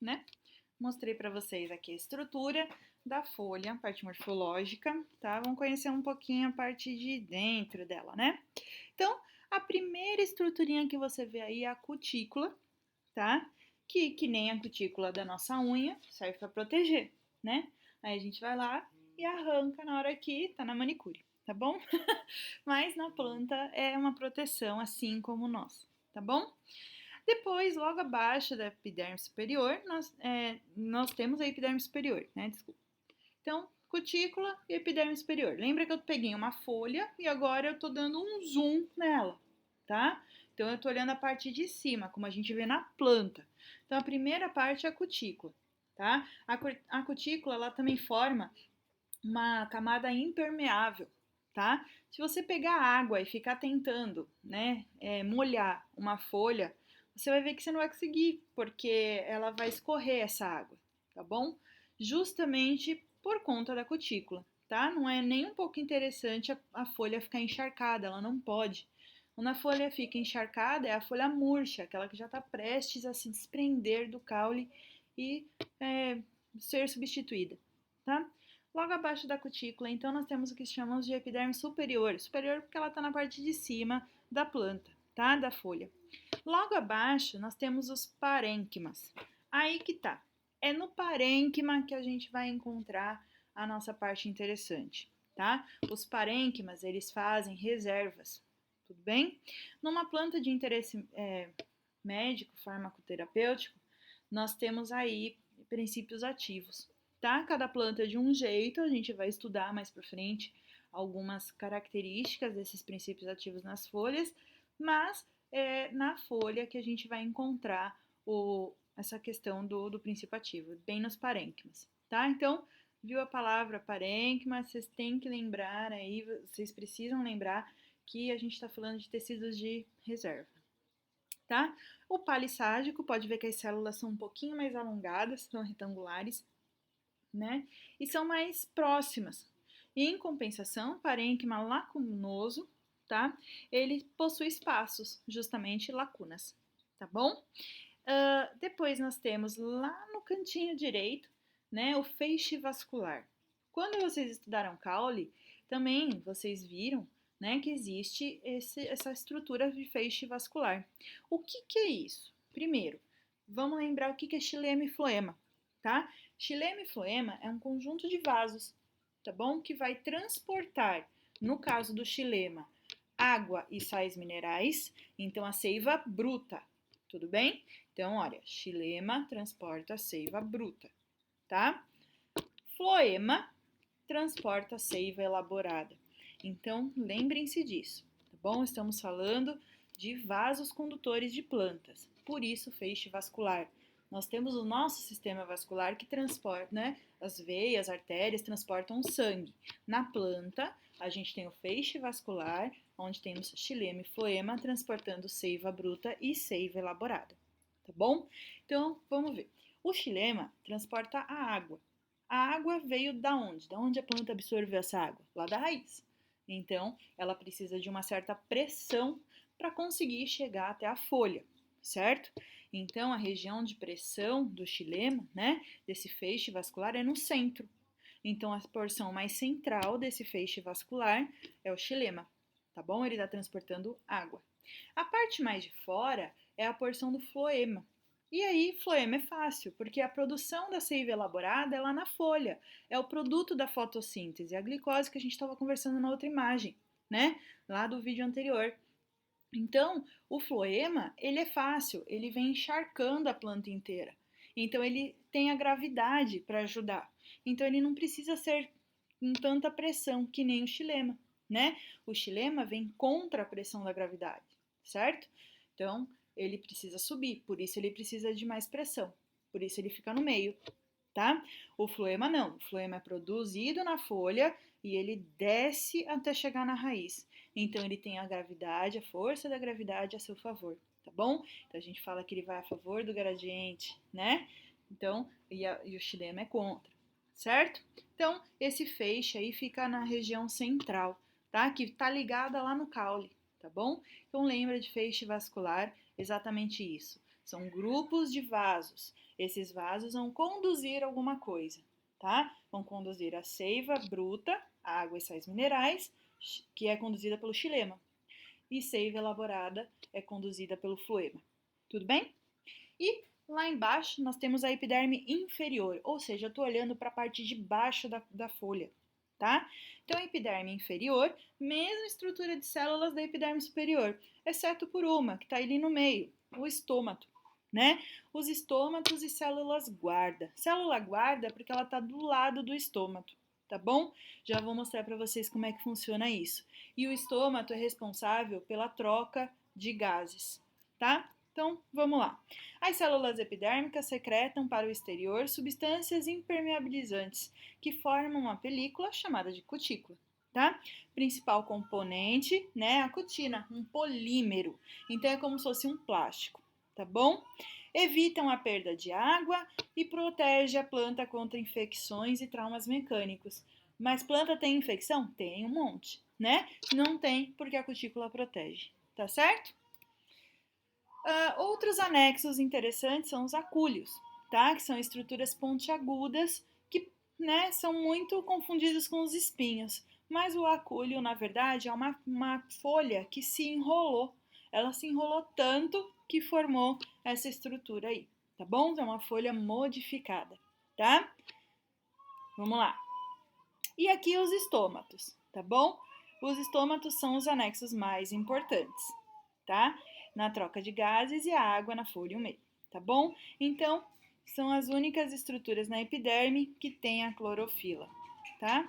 né? Mostrei para vocês aqui a estrutura da folha, a parte morfológica, tá? Vamos conhecer um pouquinho a parte de dentro dela, né? Então, a primeira estruturinha que você vê aí é a cutícula, tá? Que nem a cutícula da nossa unha, serve para proteger, né? Aí a gente vai lá e arranca na hora que tá na manicure, tá bom? Mas na planta é uma proteção assim como nós, tá bom? Depois, logo abaixo da epiderme superior, nós temos a epiderme superior, né? Desculpa. Então, cutícula e epiderme superior. Lembra que eu peguei uma folha e agora eu tô dando um zoom nela, tá? Então, eu tô olhando a parte de cima, como a gente vê na planta. Então, a primeira parte é a cutícula, tá? A cutícula, ela também forma uma camada impermeável, tá? Se você pegar água e ficar tentando, né, molhar uma folha, você vai ver que você não vai conseguir, porque ela vai escorrer essa água, tá bom? Justamente por conta da cutícula, tá? Não é nem um pouco interessante a folha ficar encharcada, ela não pode. Quando a folha fica encharcada, é a folha murcha, aquela que já está prestes a se desprender do caule e ser substituída, tá? Logo abaixo da cutícula, então, nós temos o que chamamos de epiderme superior. Superior porque ela está na parte de cima da planta, tá? Da folha. Logo abaixo, nós temos os parênquimas. Aí que tá. É no parênquima que a gente vai encontrar a nossa parte interessante, tá? Os parênquimas, eles fazem reservas, tudo bem? Numa planta de interesse médico, farmacoterapêutico, nós temos aí princípios ativos, tá? Cada planta é de um jeito, a gente vai estudar mais para frente algumas características desses princípios ativos nas folhas, mas é na folha que a gente vai encontrar essa questão do princípio ativo, bem nos parênquimas, tá? Então, viu a palavra parênquima, vocês têm que lembrar aí, vocês precisam lembrar que a gente está falando de tecidos de reserva, tá? O palissádico, pode ver que as células são um pouquinho mais alongadas, são retangulares, né? E são mais próximas. E, em compensação, o parênquima lacunoso, tá? Ele possui espaços, justamente lacunas, tá bom? Depois nós temos lá no cantinho direito, né, o feixe vascular. Quando vocês estudaram caule, também vocês viram, né, que existe essa estrutura de feixe vascular. O que é isso? Primeiro, vamos lembrar o que é xilema e floema, tá? Xilema e floema é um conjunto de vasos, tá bom? Que vai transportar, no caso do xilema, água e sais minerais, então a seiva bruta, tudo bem? Então, olha, xilema transporta seiva bruta, tá? Floema transporta seiva elaborada. Então, lembrem-se disso, tá bom? Estamos falando de vasos condutores de plantas, por isso feixe vascular. Nós temos o nosso sistema vascular que transporta, né? As veias, artérias transportam o sangue. Na planta, a gente tem o feixe vascular, onde temos xilema e floema transportando seiva bruta e seiva elaborada, tá bom? Então, vamos ver. O xilema transporta a água. A água veio da onde? Da onde a planta absorveu essa água? Lá da raiz. Então, ela precisa de uma certa pressão para conseguir chegar até a folha, certo? Então, a região de pressão do xilema, né, desse feixe vascular, é no centro. Então, a porção mais central desse feixe vascular é o xilema, tá bom? Ele está transportando água. A parte mais de fora é a porção do floema. E aí, floema é fácil, porque a produção da seiva elaborada é lá na folha, é o produto da fotossíntese, a glicose que a gente estava conversando na outra imagem, né? Lá do vídeo anterior. Então, o floema, ele é fácil, ele vem encharcando a planta inteira. Então, ele tem a gravidade para ajudar. Então, ele não precisa ser com tanta pressão que nem o xilema, né? O xilema vem contra a pressão da gravidade, certo? Então, ele precisa subir, por isso ele precisa de mais pressão, por isso ele fica no meio, tá? O floema não, o floema é produzido na folha e ele desce até chegar na raiz. Então ele tem a gravidade, a força da gravidade a seu favor, tá bom? Então a gente fala que ele vai a favor do gradiente, né? Então, e o xilema é contra, certo? Então, esse feixe aí fica na região central, tá? Que tá ligada lá no caule, tá bom? Então lembra de feixe vascular, exatamente isso. São grupos de vasos. Esses vasos vão conduzir alguma coisa, tá? Vão conduzir a seiva bruta, água e sais minerais, que é conduzida pelo xilema. E seiva elaborada é conduzida pelo floema. Tudo bem? E lá embaixo nós temos a epiderme inferior, ou seja, eu estou olhando para a parte de baixo da folha, tá? Então, a epiderme inferior, mesma estrutura de células da epiderme superior, exceto por uma, que está ali no meio, o estômato, né? Os estômatos e células guarda. Célula guarda porque ela está do lado do estômato, tá bom? Já vou mostrar para vocês como é que funciona isso. E o estômato é responsável pela troca de gases, tá? Então, vamos lá. As células epidérmicas secretam para o exterior substâncias impermeabilizantes que formam uma película chamada de cutícula, tá? Principal componente, né, a cutina, um polímero. Então, é como se fosse um plástico, tá bom? Evitam a perda de água e protege a planta contra infecções e traumas mecânicos. Mas planta tem infecção? Tem um monte, né? Não tem porque a cutícula protege, tá certo? Outros anexos interessantes são os acúlios, tá? Que são estruturas pontiagudas que, né, são muito confundidos com os espinhos. Mas o acúlio, na verdade, é uma folha que se enrolou. Ela se enrolou tanto que formou essa estrutura aí, tá bom? É uma folha modificada, tá? Vamos lá. E aqui os estômatos, tá bom? Os estômatos são os anexos mais importantes, tá? Na troca de gases e a água na folha e o meio, tá bom? Então, são as únicas estruturas na epiderme que tem a clorofila, tá?